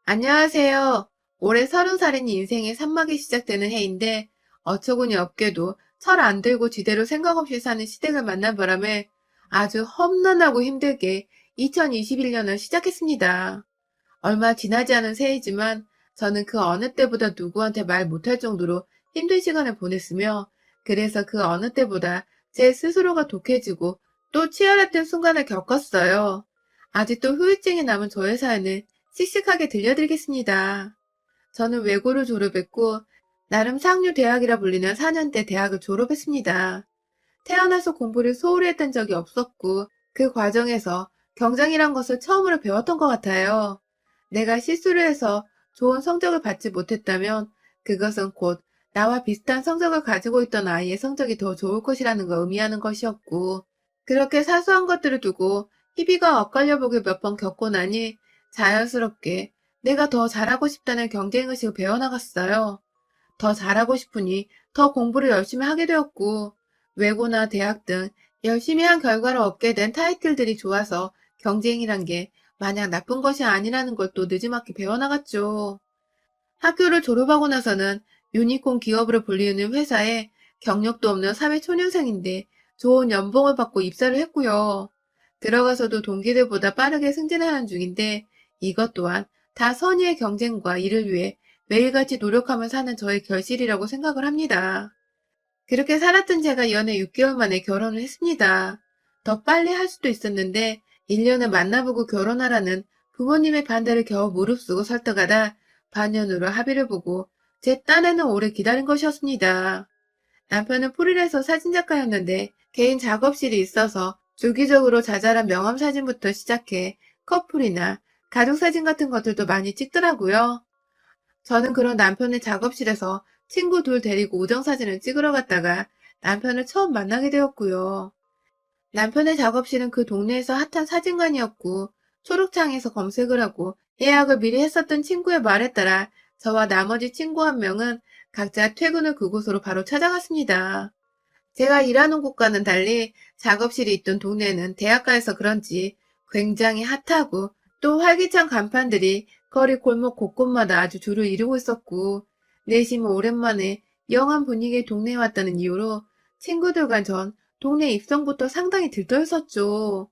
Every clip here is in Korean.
안녕하세요. 올해 30살인 인생의 산막이 시작되는 해인데 어처구니 없게도 철 안 들고 지대로 생각 없이 사는 시댁을 만난 바람에 아주 험난하고 힘들게 2021년을 시작했습니다. 얼마 지나지 않은 새해이지만 저는 그 어느 때보다 누구한테 말 못할 정도로 힘든 시간을 보냈으며 그래서 그 어느 때보다 제 스스로가 독해지고 또 치열했던 순간을 겪었어요. 아직도 후유증이 남은 저의 사연을 씩씩하게 들려드리겠습니다. 저는 외고를 졸업했고 나름 상류 대학이라 불리는 4년대 대학을 졸업했습니다. 태어나서 공부를 소홀히 했던 적이 없었고 그 과정에서 경쟁이란 것을 처음으로 배웠던 것 같아요. 내가 실수를 해서 좋은 성적을 받지 못했다면 그것은 곧 나와 비슷한 성적을 가지고 있던 아이의 성적이 더 좋을 것이라는 걸 의미하는 것이었고 그렇게 사소한 것들을 두고 희비가 엇갈려 보길 몇 번 겪고 나니 자연스럽게 내가 더 잘하고 싶다는 경쟁의식을 배워나갔어요. 더 잘하고 싶으니 더 공부를 열심히 하게 되었고 외고나 대학 등 열심히 한 결과로 얻게 된 타이틀들이 좋아서 경쟁이란 게 마냥 나쁜 것이 아니라는 걸 또 늦지막히 배워나갔죠. 학교를 졸업하고 나서는 유니콘 기업으로 불리는 회사에 경력도 없는 사회초년생인데 좋은 연봉을 받고 입사를 했고요. 들어가서도 동기들보다 빠르게 승진하는 중인데 이것 또한 다 선의의 경쟁과 이를 위해 매일같이 노력하며 사는 저의 결실이라고 생각을 합니다. 그렇게 살았던 제가 연애 6개월 만에 결혼을 했습니다. 더 빨리 할 수도 있었는데 1년을 만나보고 결혼하라는 부모님의 반대를 겨우 무릅쓰고 설득하다 반년으로 합의를 보고 제 딴에는 오래 기다린 것이었습니다. 남편은 프리랜서 사진작가였는데 개인 작업실이 있어서 주기적으로 자잘한 명함사진부터 시작해 커플이나 가족사진 같은 것들도 많이 찍더라고요. 저는 그런 남편의 작업실에서 친구 둘 데리고 우정사진을 찍으러 갔다가 남편을 처음 만나게 되었고요. 남편의 작업실은 그 동네에서 핫한 사진관이었고 초록창에서 검색을 하고 예약을 미리 했었던 친구의 말에 따라 저와 나머지 친구 한 명은 각자 퇴근 후 그곳으로 바로 찾아갔습니다. 제가 일하는 곳과는 달리 작업실이 있던 동네는 대학가여서 그런지 굉장히 핫하고 또 활기찬 간판들이 거리 골목 곳곳마다 아주 줄을 이루고 있었고 내심 오랜만에 영한 분위기의 동네에 왔다는 이유로 친구들과 전 동네 입성부터 상당히 들떠있었죠.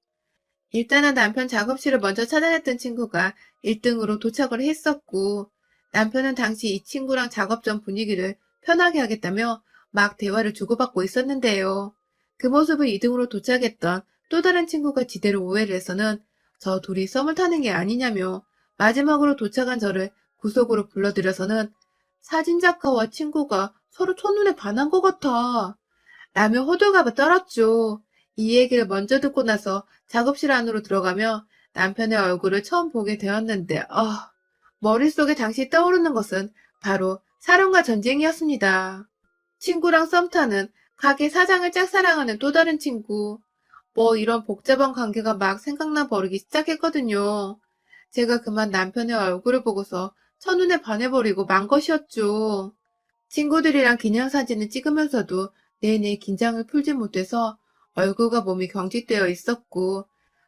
일단은 남편 작업실을 먼저 찾아냈던 친구가 1등으로 도착을 했었고 남편은 당시 이 친구랑 작업 전 분위기를 편하게 하겠다며 막 대화를 주고받고 있었는데요. 그 모습을 2등으로 도착했던 또 다른 친구가 지대로 오해를 해서는 저 둘이 썸을 타는 게 아니냐며 마지막으로 도착한 저를 구석으로 불러들여서는 사진작가와 친구가 서로 첫눈에 반한 것 같아 라며 호들갑을 떨었죠. 이 얘기를 먼저 듣고 나서 작업실 안으로 들어가며 남편의 얼굴을 처음 보게 되었는데, 머릿속에 당시 떠오르는 것은 바로 사랑과 전쟁이었습니다. 친구랑 썸 타는 가게 사장을 짝사랑하는 또 다른 친구. 뭐 이런 복잡한 관계가 막 생각나 버리기 시작했거든요. 제가 그만 남편의 얼굴을 보고서 첫눈에 반해버리고 만 것이었죠. 친구들이랑 기념사진을 찍으면서도 내내 긴장을 풀지 못해서 얼굴과 몸이 경직되어 있었고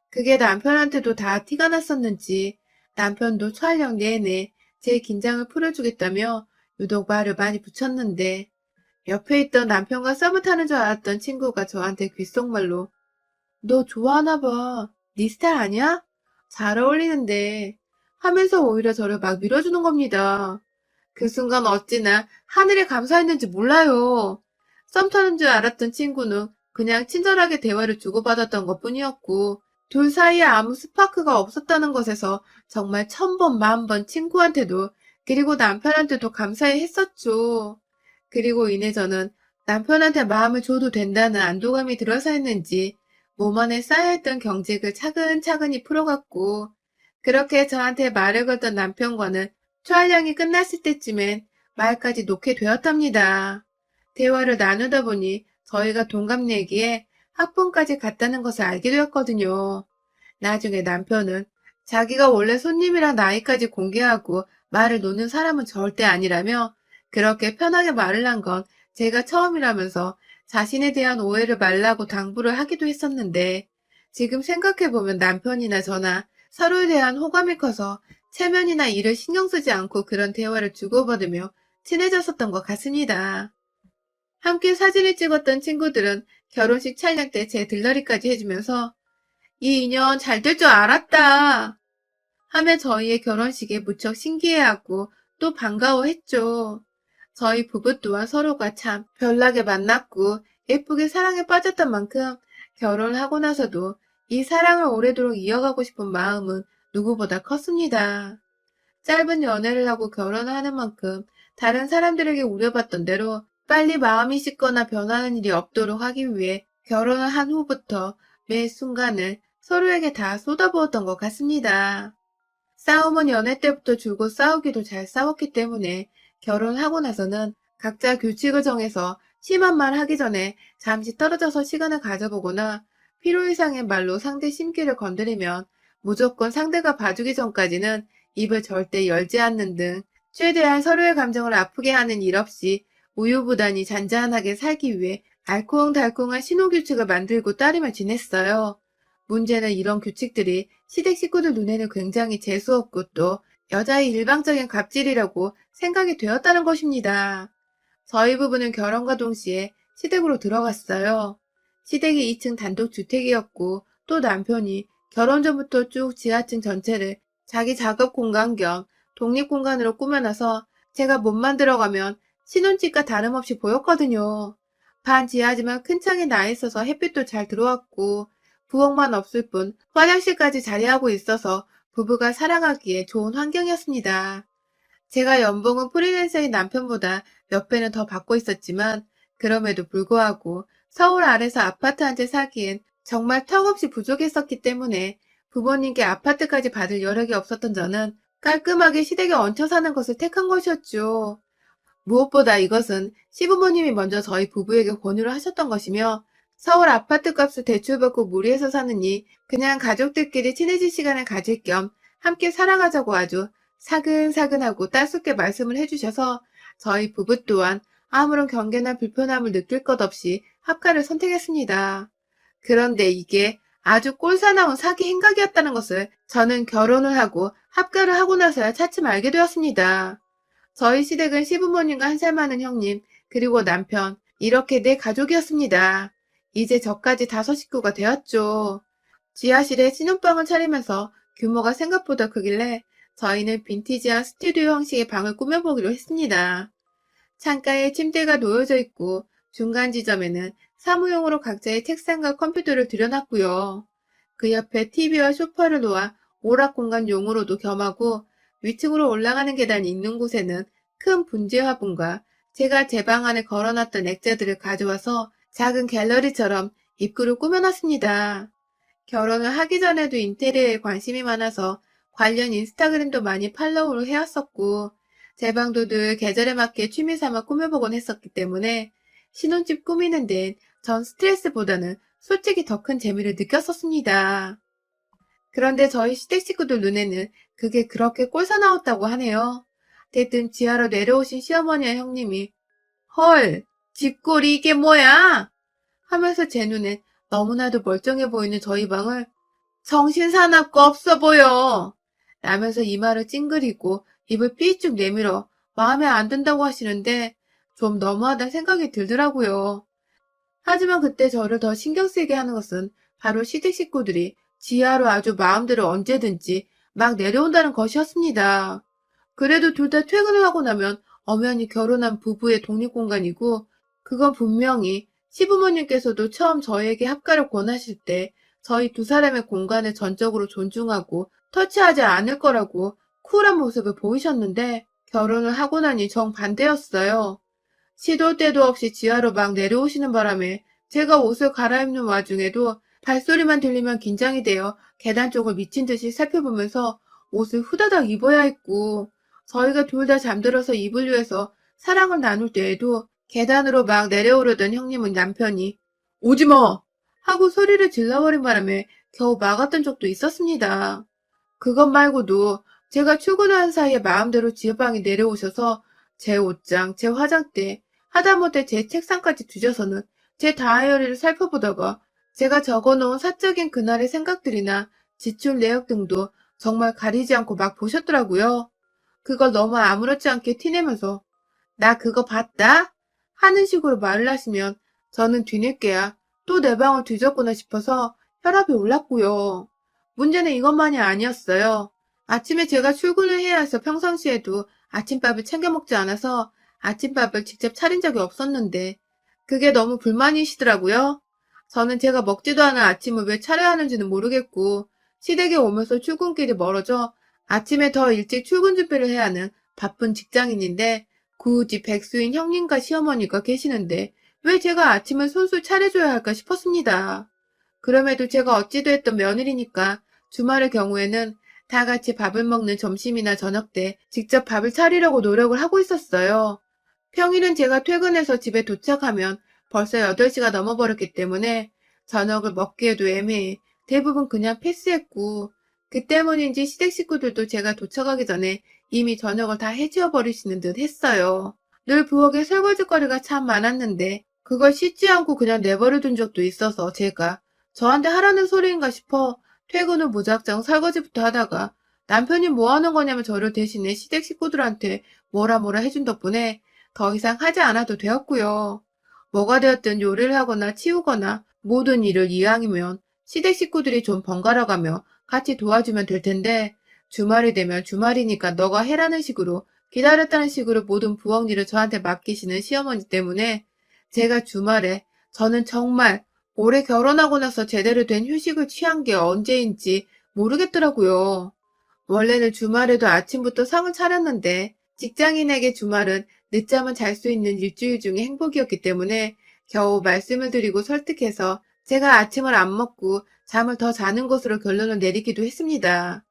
그게 남편한테도 다 티가 났었는지 남편도 촬영 내내 제 긴장을 풀어주겠다며 유독 말을 많이 붙였는데 옆에 있던 남편과 썸을 타는 줄 알았던 친구가 저한테 귓속말로 너 좋아하나 봐. 네 스타일 아니야? 잘 어울리는데 하면서 오히려 저를 막 밀어주는 겁니다. 그 순간 어찌나 하늘에 감사했는지 몰라요. 썸 타는 줄 알았던 친구는 그냥 친절하게 대화를 주고받았던 것뿐이었고 둘 사이에 아무 스파크가 없었다는 것에서 정말 1000번, 10,000번 친구한테도 그리고 남편한테도 감사해 했었죠. 그리고 이내 저는 남편한테 마음을 줘도 된다는 안도감이 들어서 했는지 몸 안에 쌓여있던 경직을 차근차근히 풀어갔고 그렇게 저한테 말을 걸던 남편과는 촬영이 끝났을 때쯤엔 말까지 놓게 되었답니다. 대화를 나누다 보니 저희가 동갑내기에 학번까지 갔다는 것을 알게 되었거든요. 나중에 남편은 자기가 원래 손님이랑 나이까지 공개하고 말을 놓는 사람은 절대 아니라며 그렇게 편하게 말을 한 건 제가 처음이라면서 자신에 대한 오해를 말라고 당부를 하기도 했었는데 지금 생각해보면 남편이나 저나 서로에 대한 호감이 커서 체면이나 일을 신경 쓰지 않고 그런 대화를 주고받으며 친해졌었던 것 같습니다. 함께 사진을 찍었던 친구들은 결혼식 촬영 때 제 들러리까지 해주면서 이 인연 잘 될 줄 알았다 하며 저희의 결혼식에 무척 신기해하고 또 반가워했죠. 저희 부부 또한 서로가 참 별나게 만났고 예쁘게 사랑에 빠졌던 만큼 결혼을 하고 나서도 이 사랑을 오래도록 이어가고 싶은 마음은 누구보다 컸습니다. 짧은 연애를 하고 결혼을 하는 만큼 다른 사람들에게 우려받던 대로 빨리 마음이 식거나 변하는 일이 없도록 하기 위해 결혼을 한 후부터 매 순간을 서로에게 다 쏟아부었던 것 같습니다. 싸움은 연애 때부터 줄곧 싸우기도 잘 싸웠기 때문에 결혼하고 나서는 각자 규칙을 정해서 심한 말 하기 전에 잠시 떨어져서 시간을 가져보거나 필요 이상의 말로 상대 심기를 건드리면 무조건 상대가 봐주기 전까지는 입을 절대 열지 않는 등 최대한 서로의 감정을 아프게 하는 일 없이 우유부단히 잔잔하게 살기 위해 알콩달콩한 신호규칙을 만들고 따르며 지냈어요. 문제는 이런 규칙들이 시댁 식구들 눈에는 굉장히 재수없고 또 여자의 일방적인 갑질이라고 생각이 되었다는 것입니다. 저희 부부는 결혼과 동시에 시댁으로 들어갔어요. 시댁이 2층 단독주택이었고 또 남편이 결혼 전부터 쭉 지하층 전체를 자기 작업 공간 겸 독립공간으로 꾸며놔서 제가 몸만 들어가면 신혼집과 다름없이 보였거든요. 반지하지만 큰 창이 나 있어서 햇빛도 잘 들어왔고 부엌만 없을 뿐 화장실까지 자리하고 있어서 부부가 살아가기에 좋은 환경이었습니다. 제가 연봉은 프리랜서인 남편보다 몇 배는 더 받고 있었지만 그럼에도 불구하고 서울 아래서 아파트 한 채 사기엔 정말 턱없이 부족했었기 때문에 부모님께 아파트까지 받을 여력이 없었던 저는 깔끔하게 시댁에 얹혀 사는 것을 택한 것이었죠. 무엇보다 이것은 시부모님이 먼저 저희 부부에게 권유를 하셨던 것이며 서울 아파트 값을 대출받고 무리해서 사느니 그냥 가족들끼리 친해질 시간을 가질 겸 함께 살아가자고 아주 사근사근하고 따숩게 말씀을 해주셔서 저희 부부 또한 아무런 경계나 불편함을 느낄 것 없이 합가를 선택했습니다. 그런데 이게 아주 꼴사나운 사기 행각이었다는 것을 저는 결혼을 하고 합가를 하고 나서야 차츰 알게 되었습니다. 저희 시댁은 시부모님과 한 살 많은 형님, 그리고 남편, 이렇게 네 가족이었습니다. 이제 저까지 5식구가 되었죠. 지하실에 신혼방을 차리면서 규모가 생각보다 크길래 저희는 빈티지한 스튜디오 형식의 방을 꾸며보기로 했습니다. 창가에 침대가 놓여져 있고 중간 지점에는 사무용으로 각자의 책상과 컴퓨터를 들여놨고요. 그 옆에 TV와 소파를 놓아 오락 공간 용으로도 겸하고 위층으로 올라가는 계단이 있는 곳에는 큰 분재 화분과 제가 제 방 안에 걸어놨던 액자들을 가져와서 작은 갤러리처럼 입구를 꾸며놨습니다. 결혼을 하기 전에도 인테리어에 관심이 많아서 관련 인스타그램도 많이 팔로우를 해왔었고 제 방도 늘 계절에 맞게 취미 삼아 꾸며보곤 했었기 때문에 신혼집 꾸미는 데엔 전 스트레스보다는 솔직히 더 큰 재미를 느꼈었습니다. 그런데 저희 시댁 식구들 눈에는 그게 그렇게 꼴사나웠다고 하네요. 대뜸 지하로 내려오신 시어머니와 형님이 헐, 집골이 이게 뭐야? 하면서 제 눈엔 너무나도 멀쩡해 보이는 저희 방을 정신 사납고 없어 보여 라면서 이마를 찡그리고 입을 삐쭉 내밀어 마음에 안 든다고 하시는데 좀 너무하다 생각이 들더라고요. 하지만 그때 저를 더 신경 쓰이게 하는 것은 바로 시댁 식구들이 지하로 아주 마음대로 언제든지 막 내려온다는 것이었습니다. 그래도 둘 다 퇴근을 하고 나면 엄연히 결혼한 부부의 독립공간이고 그건 분명히 시부모님께서도 처음 저에게 합가를 권하실 때 저희 두 사람의 공간을 전적으로 존중하고 터치하지 않을 거라고 쿨한 모습을 보이셨는데 결혼을 하고 나니 정반대였어요. 시도 때도 없이 지하로 막 내려오시는 바람에 제가 옷을 갈아입는 와중에도 발소리만 들리면 긴장이 되어 계단 쪽을 미친 듯이 살펴보면서 옷을 후다닥 입어야 했고 저희가 둘 다 잠들어서 입을 위해서 사랑을 나눌 때에도 계단으로 막 내려오려던 형님은 남편이 오지마! 하고 소리를 질러버린 바람에 겨우 막았던 적도 있었습니다. 그것 말고도 제가 출근하는 사이에 마음대로 지하방에 내려오셔서 제 옷장, 제 화장대, 하다못해 제 책상까지 뒤져서는 제 다이어리를 살펴보다가 제가 적어놓은 사적인 그날의 생각들이나 지출 내역 등도 정말 가리지 않고 막 보셨더라고요. 그걸 너무 아무렇지 않게 티내면서 나 그거 봤다? 하는 식으로 말을 하시면 저는 뒤늦게야 또 내 방을 뒤졌구나 싶어서 혈압이 올랐고요. 문제는 이것만이 아니었어요. 아침에 제가 출근을 해야 해서 평상시에도 아침밥을 챙겨 먹지 않아서 아침밥을 직접 차린 적이 없었는데 그게 너무 불만이시더라고요. 저는 제가 먹지도 않은 아침을 왜 차려야 하는지는 모르겠고 시댁에 오면서 출근길이 멀어져 아침에 더 일찍 출근 준비를 해야 하는 바쁜 직장인인데 굳이 백수인 형님과 시어머니가 계시는데 왜 제가 아침을 손수 차려줘야 할까 싶었습니다. 그럼에도 제가 어찌됐든 며느리니까 주말의 경우에는 다 같이 밥을 먹는 점심이나 저녁 때 직접 밥을 차리려고 노력을 하고 있었어요. 평일은 제가 퇴근해서 집에 도착하면 벌써 8시가 넘어버렸기 때문에 저녁을 먹기에도 애매해 대부분 그냥 패스했고 그 때문인지 시댁 식구들도 제가 도착하기 전에 이미 저녁을 다 해치워 버리시는 듯 했어요. 늘 부엌에 설거지거리가 참 많았는데 그걸 씻지 않고 그냥 내버려 둔 적도 있어서 제가 저한테 하라는 소리인가 싶어 퇴근 후 무작정 설거지부터 하다가 남편이 뭐 하는 거냐면 저를 대신해 시댁 식구들한테 뭐라 해준 덕분에 더 이상 하지 않아도 되었고요. 뭐가 되었든 요리를 하거나 치우거나 모든 일을 이왕이면 시댁 식구들이 좀 번갈아가며 같이 도와주면 될 텐데 주말이 되면 주말이니까 너가 해라는 식으로 기다렸다는 식으로 모든 부엌 일을 저한테 맡기시는 시어머니 때문에 제가 주말에 저는 정말 올해 결혼하고 나서 제대로 된 휴식을 취한 게 언제인지 모르겠더라고요. 원래는 주말에도 아침부터 상을 차렸는데 직장인에게 주말은 늦잠을 잘 수 있는 일주일 중에 행복이었기 때문에 겨우 말씀을 드리고 설득해서 제가 아침을 안 먹고 잠을 더 자는 것으로 결론을 내리기도 했습니다.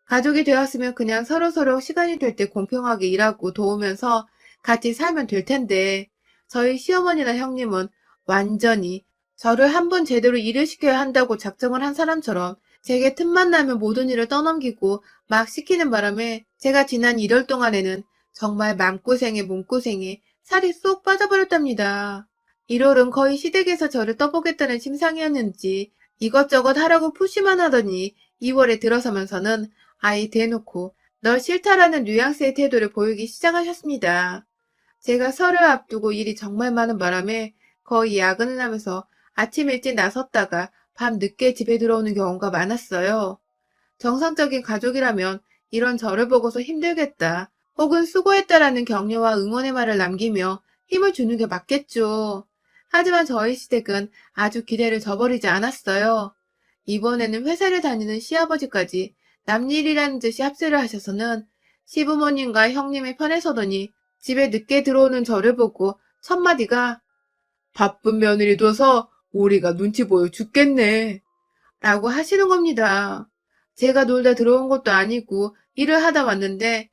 가족이 되었으면 그냥 서로서로 시간이 될 때 공평하게 일하고 도우면서 같이 살면 될 텐데 저희 시어머니나 형님은 완전히 저를 한번 제대로 일을 시켜야 한다고 작정을 한 사람처럼 제게 틈만 나면 모든 일을 떠넘기고 막 시키는 바람에 제가 지난 1월 동안에는 정말 맘고생에 몸고생에 살이 쏙 빠져버렸답니다. 1월은 거의 시댁에서 저를 떠보겠다는 심상이었는지 이것저것 하라고 푸시만 하더니 2월에 들어서면서는 아예 대놓고 널 싫다라는 뉘앙스의 태도를 보이기 시작하셨습니다. 제가 설을 앞두고 일이 정말 많은 바람에 거의 야근을 하면서 아침 일찍 나섰다가 밤 늦게 집에 들어오는 경우가 많았어요. 정상적인 가족이라면 이런 저를 보고서 힘들겠다 혹은 수고했다라는 격려와 응원의 말을 남기며 힘을 주는 게 맞겠죠. 하지만 저희 시댁은 아주 기대를 저버리지 않았어요. 이번에는 회사를 다니는 시아버지까지 남일이라는 듯이 합세를 하셔서는 시부모님과 형님의 편에 서더니 집에 늦게 들어오는 저를 보고 첫마디가 바쁜 며느리 둬서 우리가 눈치 보여 죽겠네 라고 하시는 겁니다. 제가 놀다 들어온 것도 아니고 일을 하다 왔는데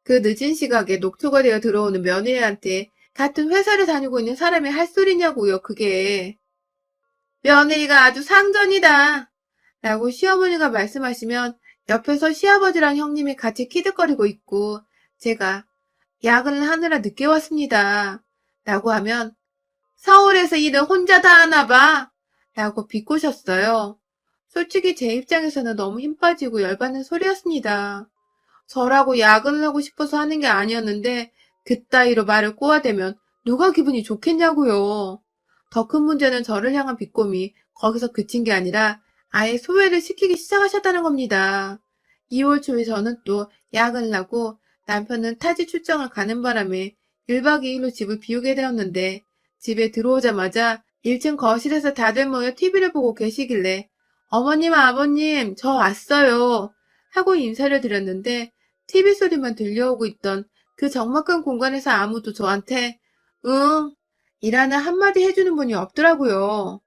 그 늦은 시각에 녹초가 되어 들어오는 며느리한테 같은 회사를 다니고 있는 사람이 할 소리냐고요, 그게. 며느리가 아주 상전이다 라고 시어머니가 말씀하시면 옆에서 시아버지랑 형님이 같이 키득거리고 있고 제가 야근을 하느라 늦게 왔습니다 라고 하면 서울에서 일은 혼자 다 하나 봐 라고 비꼬셨어요. 솔직히 제 입장에서는 너무 힘 빠지고 열받는 소리였습니다. 저라고 야근을 하고 싶어서 하는 게 아니었는데 그따위로 말을 꼬아대면 누가 기분이 좋겠냐고요. 더 큰 문제는 저를 향한 비꼼이 거기서 그친 게 아니라 아예 소외를 시키기 시작하셨다는 겁니다. 2월 초에 저는 또 야근을 하고 남편은 타지 출장을 가는 바람에 1박 2일로 집을 비우게 되었는데 집에 들어오자마자 1층 거실에서 다들 모여 TV를 보고 계시길래 어머님, 아버님, 저 왔어요 하고 인사를 드렸는데 TV 소리만 들려오고 있던 그 적막한 공간에서 아무도 저한테 응, 이라는 한마디 해주는 분이 없더라고요.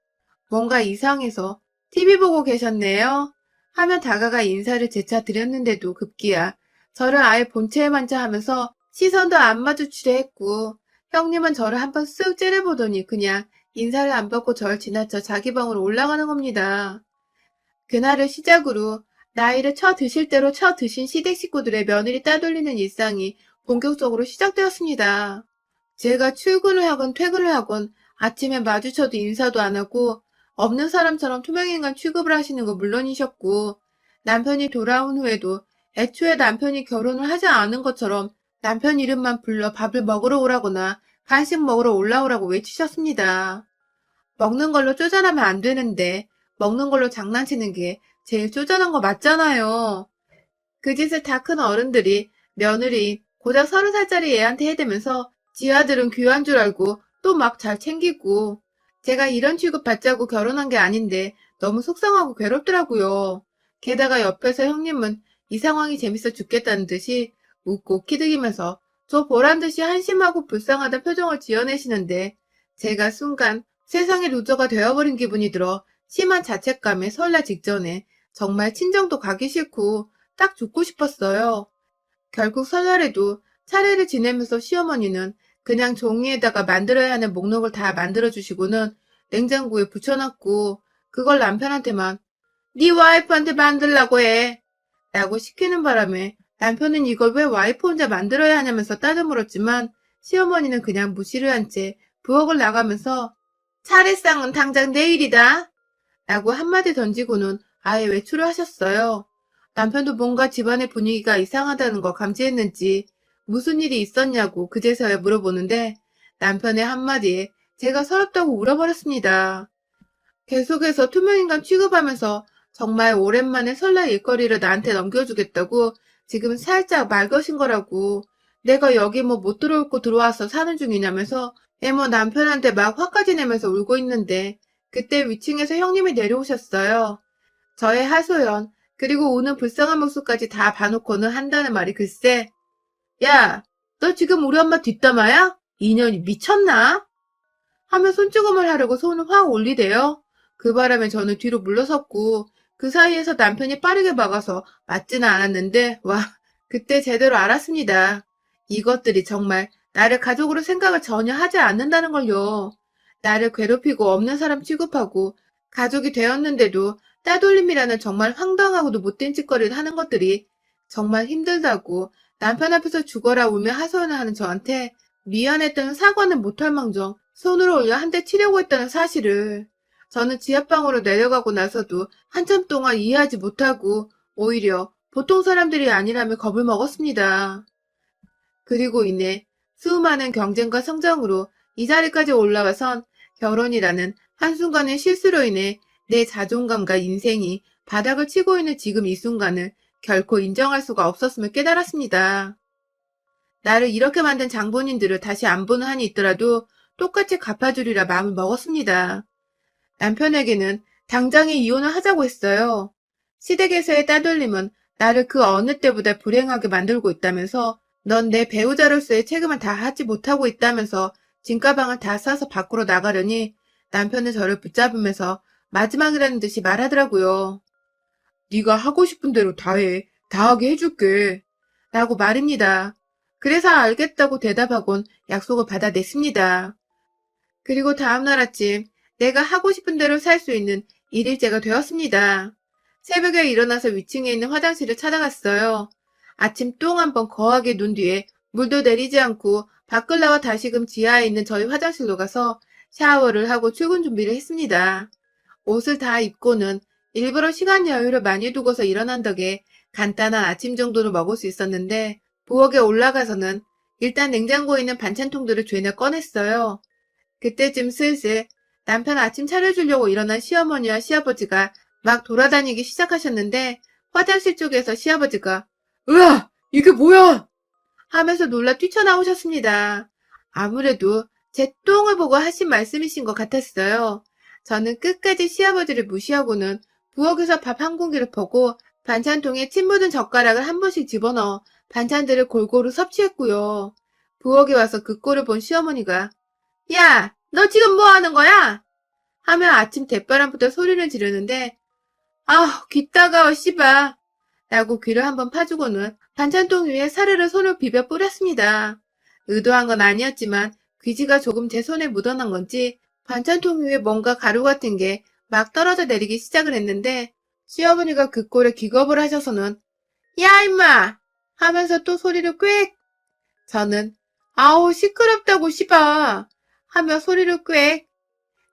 뭔가 이상해서 TV 보고 계셨네요 하며 다가가 인사를 재차 드렸는데도 급기야 저를 아예 본체에만 하면서 시선도 안 마주치려 했고 형님은 저를 한번 쓱 째려보더니 그냥 인사를 안 받고 절 지나쳐 자기 방으로 올라가는 겁니다. 그날을 시작으로 나이를 쳐드실 대로 쳐드신 시댁 식구들의 며느리 따돌리는 일상이 본격적으로 시작되었습니다. 제가 출근을 하건 퇴근을 하건 아침에 마주쳐도 인사도 안 하고 없는 사람처럼 투명인간 취급을 하시는 건 물론이셨고 남편이 돌아온 후에도 애초에 남편이 결혼을 하지 않은 것처럼 남편 이름만 불러 밥을 먹으러 오라거나 간식 먹으러 올라오라고 외치셨습니다. 먹는 걸로 쪼잔하면 안 되는데 먹는 걸로 장난치는 게 제일 쪼잔한 거 맞잖아요. 그 짓을 다 큰 어른들이 며느리 고작 30살짜리 애한테 해대면서 지 아들은 귀한 줄 알고 또 막 잘 챙기고 제가 이런 취급 받자고 결혼한 게 아닌데 너무 속상하고 괴롭더라고요. 게다가 옆에서 형님은 이 상황이 재밌어 죽겠다는 듯이 웃고 키득이면서 저 보란 듯이 한심하고 불쌍하다 표정을 지어내시는데 제가 순간 세상의 루저가 되어버린 기분이 들어 심한 자책감에 설날 직전에 정말 친정도 가기 싫고 딱 죽고 싶었어요. 결국 설날에도 차례를 지내면서 시어머니는 그냥 종이에다가 만들어야 하는 목록을 다 만들어주시고는 냉장고에 붙여놨고 그걸 남편한테만 네 와이프한테 만들라고 해 라고 시키는 바람에 남편은 이걸 왜 와이프 혼자 만들어야 하냐면서 따져 물었지만 시어머니는 그냥 무시를 한 채 부엌을 나가면서 차례상은 당장 내일이다 라고 한마디 던지고는 아예 외출을 하셨어요. 남편도 뭔가 집안의 분위기가 이상하다는 걸 감지했는지 무슨 일이 있었냐고 그제서야 물어보는데 남편의 한마디에 제가 서럽다고 울어버렸습니다. 계속해서 투명인간 취급하면서 정말 오랜만에 설날 일거리를 나한테 넘겨주겠다고 지금 살짝 말 거신 거라고 내가 여기 뭐 못 들어올 거 들어와서 사는 중이냐면서 애모 남편한테 막 화까지 내면서 울고 있는데 그때 위층에서 형님이 내려오셨어요. 저의 하소연 그리고 우는 불쌍한 모습까지 다 봐놓고는 한다는 말이 글쎄 야, 너 지금 우리 엄마 뒷담화야? 인연이 미쳤나? 하며 손찌검을 하려고 손을 확 올리대요. 그 바람에 저는 뒤로 물러섰고 그 사이에서 남편이 빠르게 막아서 맞지는 않았는데 와, 그때 제대로 알았습니다. 이것들이 정말 나를 가족으로 생각을 전혀 하지 않는다는 걸요. 나를 괴롭히고 없는 사람 취급하고 가족이 되었는데도 따돌림이라는 정말 황당하고도 못된 짓거리를 하는 것들이 정말 힘들다고 남편 앞에서 죽어라 울며 하소연을 하는 저한테 미안했다는 사과는 못할 망정 손으로 올려 한 대 치려고 했다는 사실을 저는 지하방으로 내려가고 나서도 한참 동안 이해하지 못하고 오히려 보통 사람들이 아니라며 겁을 먹었습니다. 그리고 이내 수많은 경쟁과 성장으로 이 자리까지 올라와선 결혼이라는 한순간의 실수로 인해 내 자존감과 인생이 바닥을 치고 있는 지금 이 순간을 결코 인정할 수가 없었음을 깨달았습니다. 나를 이렇게 만든 장본인들을 다시 안 보는 한이 있더라도 똑같이 갚아주리라 마음을 먹었습니다. 남편에게는 당장에 이혼을 하자고 했어요. 시댁에서의 따돌림은 나를 그 어느 때보다 불행하게 만들고 있다면서 넌 내 배우자로서의 책임을 다 하지 못하고 있다면서 짐가방을 다 싸서 밖으로 나가려니 남편은 저를 붙잡으면서 마지막이라는 듯이 말하더라고요. 네가 하고 싶은 대로 다 해. 다 하게 해줄게. 라고 말입니다. 그래서 알겠다고 대답하곤 약속을 받아냈습니다. 그리고 다음날 아침 내가 하고 싶은 대로 살 수 있는 일일제가 되었습니다. 새벽에 일어나서 위층에 있는 화장실을 찾아갔어요. 아침 똥 한 번 거하게 눈 뒤에 물도 내리지 않고 밖을 나와 다시금 지하에 있는 저희 화장실로 가서 샤워를 하고 출근 준비를 했습니다. 옷을 다 입고는 일부러 시간 여유를 많이 두고서 일어난 덕에 간단한 아침 정도는 먹을 수 있었는데 부엌에 올라가서는 일단 냉장고에 있는 반찬통들을 죄내 꺼냈어요. 그때쯤 슬슬 남편 아침 차려주려고 일어난 시어머니와 시아버지가 막 돌아다니기 시작하셨는데 화장실 쪽에서 시아버지가 으아! 이게 뭐야! 하면서 놀라 뛰쳐나오셨습니다. 아무래도 제 똥을 보고 하신 말씀이신 것 같았어요. 저는 끝까지 시아버지를 무시하고는 부엌에서 밥 한 공기를 퍼고 반찬통에 침 묻은 젓가락을 한 번씩 집어넣어 반찬들을 골고루 섭취했고요. 부엌에 와서 그 꼴을 본 시어머니가 야, 너 지금 뭐 하는 거야? 하며 아침 대바람부터 소리를 지르는데 아, 귀 따가워 씨발 라고 귀를 한번 파주고는 반찬통 위에 사르르 손을 비벼 뿌렸습니다. 의도한 건 아니었지만 귀지가 조금 제 손에 묻어난 건지 반찬통 위에 뭔가 가루 같은 게 막 떨어져 내리기 시작을 했는데 시어머니가 그 꼴에 기겁을 하셔서는 야 임마 하면서 또 소리를 꽥 저는 아우 시끄럽다고 씨발 하며 소리를 꽥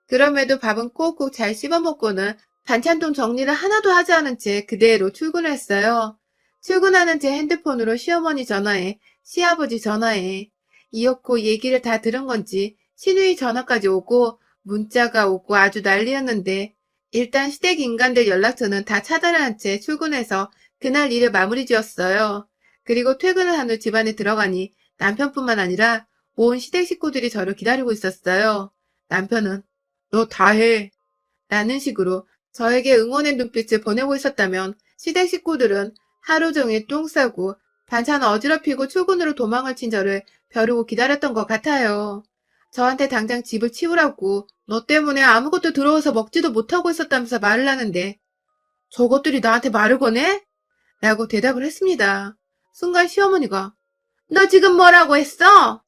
그럼에도 밥은 꼭꼭 잘 씹어먹고는 반찬통 정리를 하나도 하지 않은 채 그대로 출근을 했어요. 출근하는 제 핸드폰으로 시어머니 전화에 시아버지 전화에 이었고 얘기를 다 들은 건지 시누이 전화까지 오고 문자가 오고 아주 난리였는데 일단 시댁 인간들 연락처는 다 차단한 채 출근해서 그날 일을 마무리 지었어요. 그리고 퇴근을 한 후 집안에 들어가니 남편뿐만 아니라 온 시댁 식구들이 저를 기다리고 있었어요. 남편은 너 다 해. 라는 식으로 저에게 응원의 눈빛을 보내고 있었다면 시댁 식구들은 하루 종일 똥 싸고 반찬 어지럽히고 출근으로 도망을 친 저를 벼르고 기다렸던 것 같아요. 저한테 당장 집을 치우라고 너 때문에 아무것도 들어와서 먹지도 못하고 있었다면서 말을 하는데 저것들이 나한테 말을 거네? 라고 대답을 했습니다. 순간 시어머니가 너 지금 뭐라고 했어?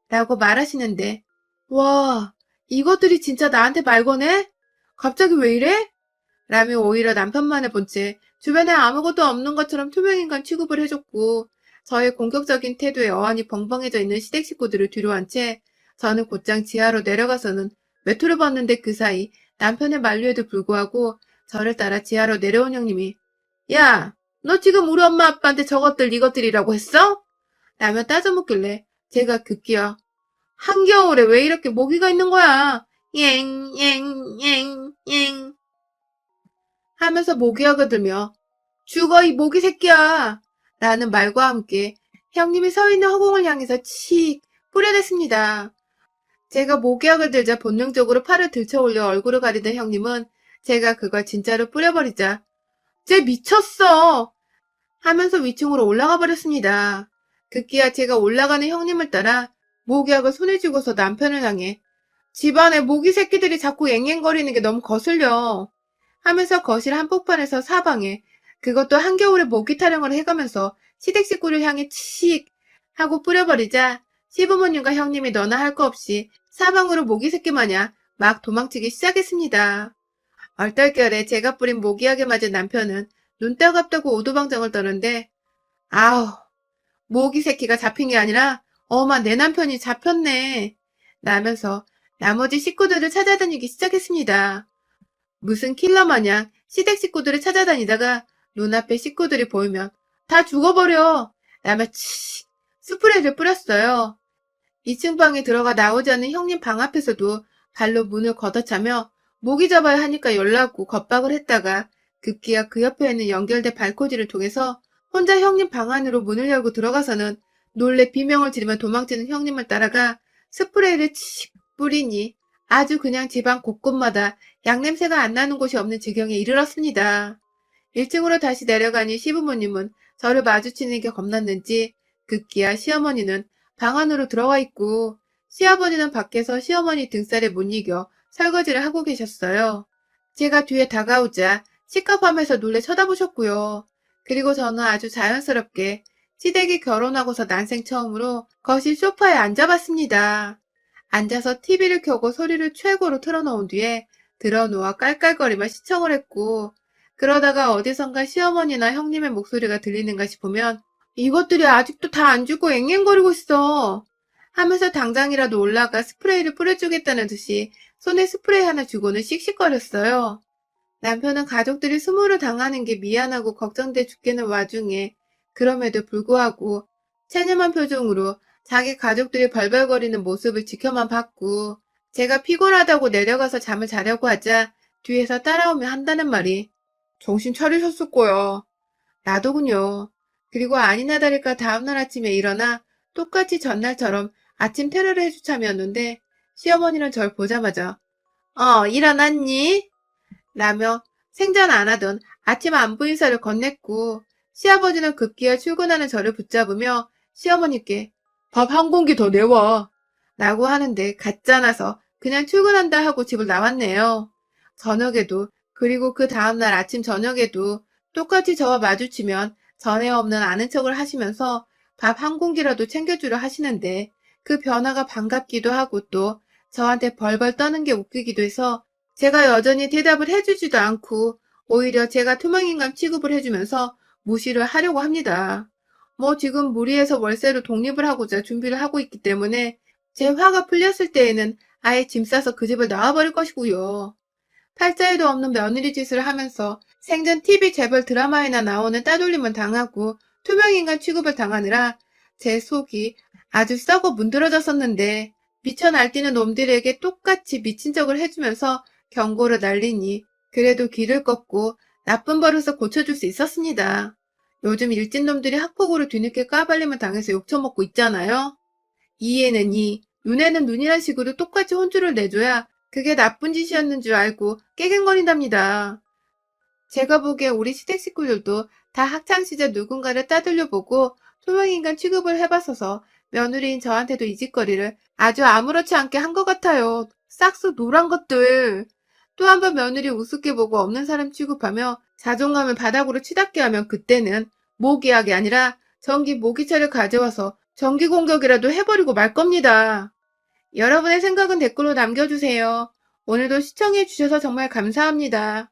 라고 말하시는데 와, 이것들이 진짜 나한테 말 거네? 갑자기 왜 이래? 라며 오히려 남편만을 본 채 주변에 아무것도 없는 것처럼 투명인간 취급을 해줬고 저의 공격적인 태도에 어안이 벙벙해져 있는 시댁 식구들을 뒤로한 채 저는 곧장 지하로 내려가서는 외투를 벗는데 그 사이 남편의 만류에도 불구하고 저를 따라 지하로 내려온 형님이 야, 너 지금 우리 엄마 아빠한테 저것들 이것들이라고 했어? 라며 따져묻길래 제가 급기야 한겨울에 왜 이렇게 모기가 있는 거야? 엥 하면서 모기약을 들며 죽어 이 모기 새끼야 라는 말과 함께 형님이 서 있는 허공을 향해서 칙 뿌려댔습니다. 제가 모기약을 들자 본능적으로 팔을 들쳐올려 얼굴을 가리던 형님은 제가 그걸 진짜로 뿌려버리자 쟤 미쳤어 하면서 위층으로 올라가 버렸습니다. 급기야 제가 올라가는 형님을 따라 모기약을 손에 쥐고서 남편을 향해 집안에 모기 새끼들이 자꾸 앵앵거리는 게 너무 거슬려 하면서 거실 한복판에서 사방에 그것도 한겨울에 모기 타령을 해가면서 시댁 식구를 향해 칙 하고 뿌려버리자 시부모님과 형님이 너나 할 거 없이 사방으로 모기 새끼 마냥 막 도망치기 시작했습니다. 얼떨결에 제가 뿌린 모기약에 맞은 남편은 눈 따갑다고 오두방정을 떠는데 아우 모기 새끼가 잡힌 게 아니라 어마 내 남편이 잡혔네 라면서 나머지 식구들을 찾아다니기 시작했습니다. 무슨 킬러 마냥 시댁 식구들을 찾아다니다가 눈앞에 식구들이 보이면 다 죽어버려 라며 칙 스프레이를 뿌렸어요. 2층 방에 들어가 나오지 않는 형님 방 앞에서도 발로 문을 걷어차며 모기 잡아야 하니까 열나고 겁박을 했다가 급기야 그 옆에 있는 연결된 발코지를 통해서 혼자 형님 방 안으로 문을 열고 들어가서는 놀래 비명을 지르며 도망치는 형님을 따라가 스프레이를 칙 뿌리니 아주 그냥 집안 곳곳마다 양냄새가 안 나는 곳이 없는 지경에 이르렀습니다. 1층으로 다시 내려가니 시부모님은 저를 마주치는 게 겁났는지 급기야 시어머니는 방 안으로 들어와 있고 시아버지는 밖에서 시어머니 등살에 못 이겨 설거지를 하고 계셨어요. 제가 뒤에 다가오자 시kap하면서 놀래 쳐다보셨고요. 그리고 저는 아주 자연스럽게 시댁이 결혼하고서 난생 처음으로 거실 소파에 앉아봤습니다. 앉아서 TV를 켜고 소리를 최고로 틀어놓은 뒤에 들어누워 깔깔거리며 시청을 했고 그러다가 어디선가 시어머니나 형님의 목소리가 들리는가 싶으면 이것들이 아직도 다 안 죽고 앵앵거리고 있어 하면서 당장이라도 올라가 스프레이를 뿌려주겠다는 듯이 손에 스프레이 하나 쥐고는 씩씩거렸어요. 남편은 가족들이 수모를 당하는 게 미안하고 걱정돼 죽겠는 와중에 그럼에도 불구하고 체념한 표정으로 자기 가족들이 벌벌거리는 모습을 지켜만 봤고 제가 피곤하다고 내려가서 잠을 자려고 하자 뒤에서 따라오며 한다는 말이 정신 차리셨을 거야. 나도군요. 그리고 아니나 다를까 다음날 아침에 일어나 똑같이 전날처럼 아침 테러를 해줄 참이었는데 시어머니는 절 보자마자 일어났니? 라며 생전 안 하던 아침 안부 인사를 건넸고 시아버지는 급기야 출근하는 저를 붙잡으며 시어머니께 밥 한 공기 더 내와 라고 하는데 가짜나서 그냥 출근한다 하고 집을 나왔네요. 저녁에도 그리고 그 다음날 아침 저녁에도 똑같이 저와 마주치면 전에 없는 아는 척을 하시면서 밥 한 공기라도 챙겨주려 하시는데 그 변화가 반갑기도 하고 또 저한테 벌벌 떠는 게 웃기기도 해서 제가 여전히 대답을 해주지도 않고 오히려 제가 투명인간 취급을 해주면서 무시를 하려고 합니다. 뭐 지금 무리해서 월세로 독립을 하고자 준비를 하고 있기 때문에 제 화가 풀렸을 때에는 아예 짐 싸서 그 집을 나와버릴 것이고요. 팔자에도 없는 며느리 짓을 하면서 생전 TV 재벌 드라마에나 나오는 따돌림을 당하고 투명인간 취급을 당하느라 제 속이 아주 썩어 문드러졌었는데 미쳐 날뛰는 놈들에게 똑같이 미친 척을 해주면서 경고를 날리니 그래도 길을 꺾고 나쁜 버릇을 고쳐줄 수 있었습니다. 요즘 일진놈들이 학폭으로 뒤늦게 까발림을 당해서 욕처먹고 있잖아요. 이에는 이, 눈에는 눈이란 식으로 똑같이 혼쭐을 내줘야 그게 나쁜 짓이었는 줄 알고 깨갱거린답니다. 제가 보기에 우리 시댁 식구들도 다 학창시절 누군가를 따돌려보고 투명인간 취급을 해봤어서 며느리인 저한테도 이 짓거리를 아주 아무렇지 않게 한 것 같아요. 싹스 노란 것들. 또 한 번 며느리 우습게 보고 없는 사람 취급하며 자존감을 바닥으로 치닫게 하면 그때는 모기약이 아니라 전기 모기차를 가져와서 전기 공격이라도 해버리고 말 겁니다. 여러분의 생각은 댓글로 남겨주세요. 오늘도 시청해주셔서 정말 감사합니다.